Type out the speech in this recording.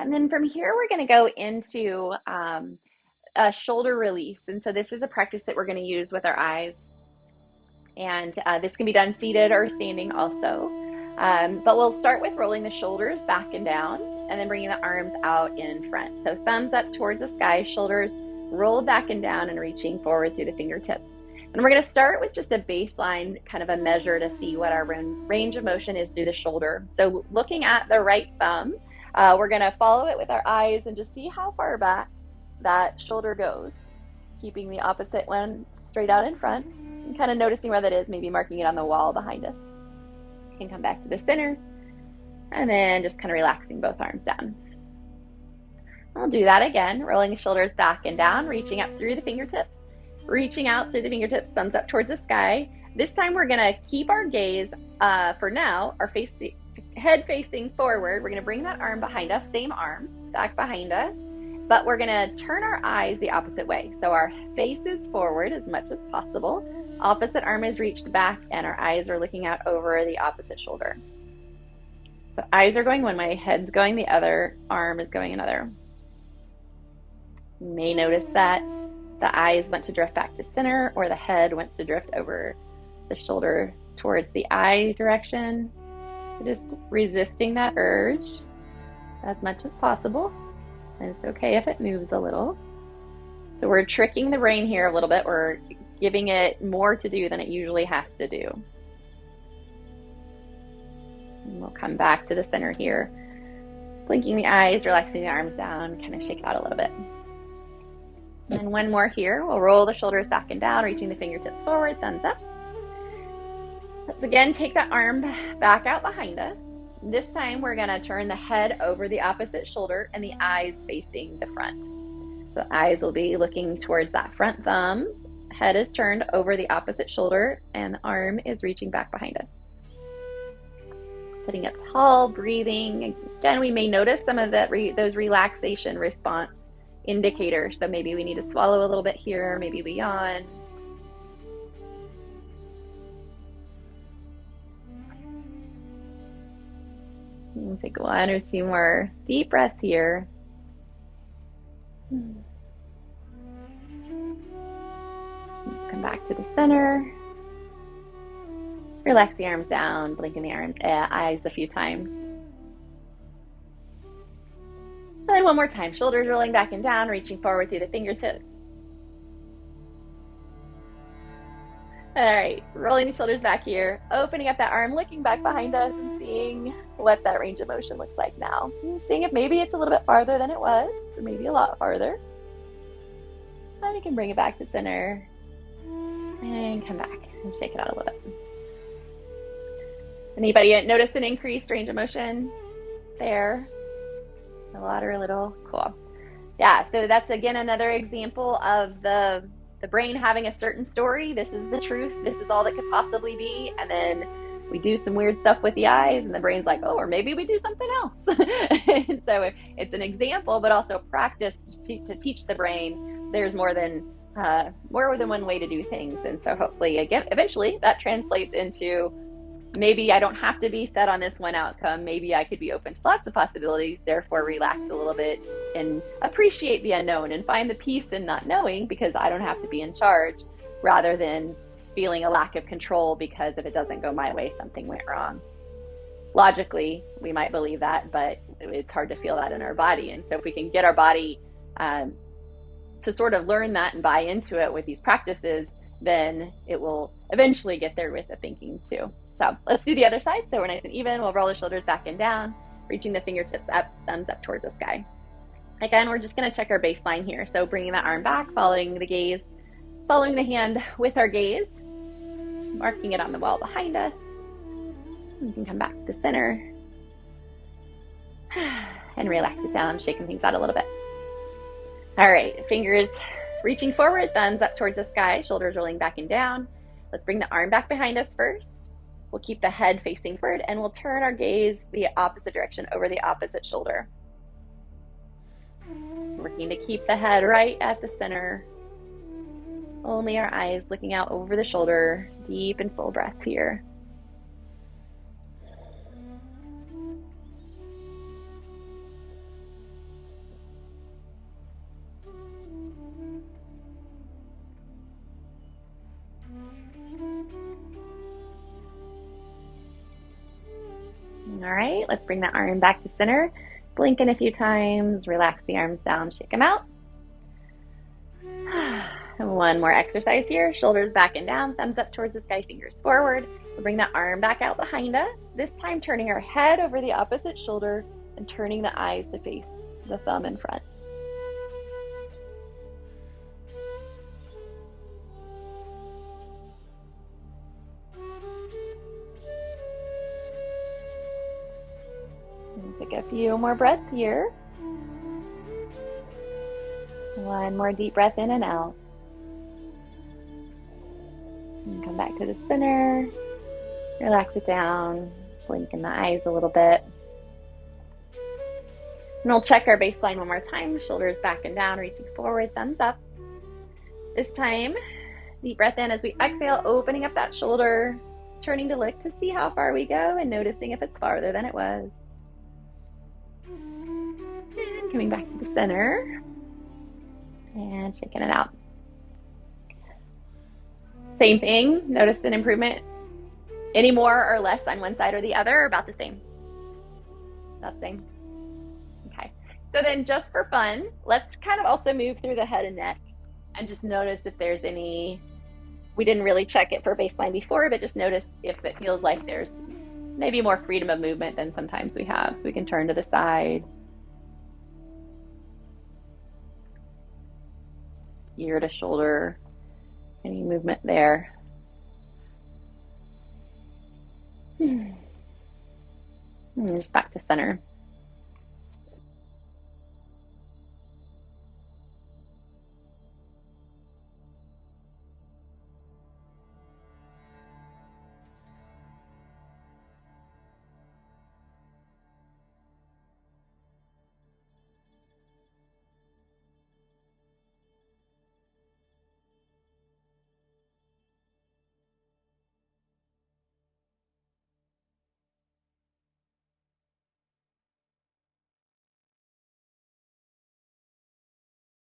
And then from here, we're going to go into a shoulder release. And so this is a practice that we're going to use with our eyes. And this can be done seated or standing also. But we'll start with rolling the shoulders back and down, and then bringing the arms out in front. So thumbs up towards the sky, shoulders roll back and down, and reaching forward through the fingertips. And we're going to start with just a baseline, kind of a measure to see what our range of motion is through the shoulder. So looking at the right thumb, we're going to follow it with our eyes and just see how far back that shoulder goes, keeping the opposite one straight out in front, and kind of noticing where that is, maybe marking it on the wall behind us. You can come back to the center, and then just kind of relaxing both arms down. I'll do that again, rolling the shoulders back and down, reaching up through the fingertips, reaching out through the fingertips, thumbs up towards the sky. This time we're going to keep our gaze, for now, our head facing forward. We're going to bring that arm behind us, same arm, back behind us, but we're going to turn our eyes the opposite way. So our face is forward as much as possible. Opposite arm is reached back, and our eyes are looking out over the opposite shoulder. So eyes are going one way, head's going the other, arm is going another. You may notice that the eyes want to drift back to center, or the head wants to drift over the shoulder towards the eye direction. So just resisting that urge as much as possible. And it's okay if it moves a little. So we're tricking the brain here a little bit. We're giving it more to do than it usually has to do. And we'll come back to the center here. Blinking the eyes, relaxing the arms down, kind of shake it out a little bit. And one more here. We'll roll the shoulders back and down, reaching the fingertips forward, thumbs up. Let's again take that arm back out behind us. This time we're going to turn the head over the opposite shoulder and the eyes facing the front. So eyes will be looking towards that front thumb. Head is turned over the opposite shoulder, and the arm is reaching back behind us. Sitting up tall, breathing. Again, we may notice some of those relaxation response indicators. So maybe we need to swallow a little bit here, maybe we yawn. We'll take one or two more deep breaths here. Come back to the center. Relax the arms down, blinking the eyes a few times. And then one more time, shoulders rolling back and down, reaching forward through the fingertips. All right, rolling the shoulders back here, opening up that arm, looking back behind us and seeing what that range of motion looks like now. Seeing if maybe it's a little bit farther than it was, or maybe a lot farther. And you can bring it back to center and come back and shake it out a little bit. Anybody notice an increased range of motion there? A lot or a little? Cool. Yeah, so that's again another example of the brain having a certain story. This is the truth. This is all that could possibly be. And then we do some weird stuff with the eyes, and the brain's like, oh, or maybe we do something else. And so it's an example, but also practice to teach the brain there's more than one way to do things. And so hopefully, again, eventually that translates into maybe I don't have to be set on this one outcome. Maybe I could be open to lots of possibilities, therefore relax a little bit and appreciate the unknown and find the peace in not knowing, because I don't have to be in charge, rather than feeling a lack of control because if it doesn't go my way, something went wrong. Logically, we might believe that, but it's hard to feel that in our body. And so if we can get our body to sort of learn that and buy into it with these practices, then it will eventually get there with the thinking too. So let's do the other side. So we're nice and even. We'll roll the shoulders back and down, reaching the fingertips up, thumbs up towards the sky. Again, we're just going to check our baseline here. So bringing that arm back, following the gaze, following the hand with our gaze, marking it on the wall behind us. You can come back to the center and relax it down, shaking things out a little bit. All right, fingers reaching forward, thumbs up towards the sky, shoulders rolling back and down. Let's bring the arm back behind us first. We'll keep the head facing forward, and we'll turn our gaze the opposite direction over the opposite shoulder. Working to keep the head right at the center. Only our eyes looking out over the shoulder. Deep and full breaths here. All right, let's bring that arm back to center. Blink in a few times, relax the arms down, shake them out. One more exercise here. Shoulders back and down, thumbs up towards the sky, fingers forward. We'll bring that arm back out behind us. This time turning our head over the opposite shoulder and turning the eyes to face the thumb in front. And take a few more breaths here. One more deep breath in and out. And come back to the center. Relax it down. Blink in the eyes a little bit. And we'll check our baseline one more time. Shoulders back and down, reaching forward, thumbs up. This time, deep breath in as we exhale, opening up that shoulder, turning to look to see how far we go and noticing if it's farther than it was. And coming back to the center and shaking it out. Same thing, noticed an improvement any more or less on one side or the other, or about the same? About the same. Okay, so then just for fun, let's kind of also move through the head and neck and just notice if there's any, we didn't really check it for baseline before, but just notice if it feels like there's maybe more freedom of movement than sometimes we have. So we can turn to the side, ear to shoulder, any movement there. And just back to center.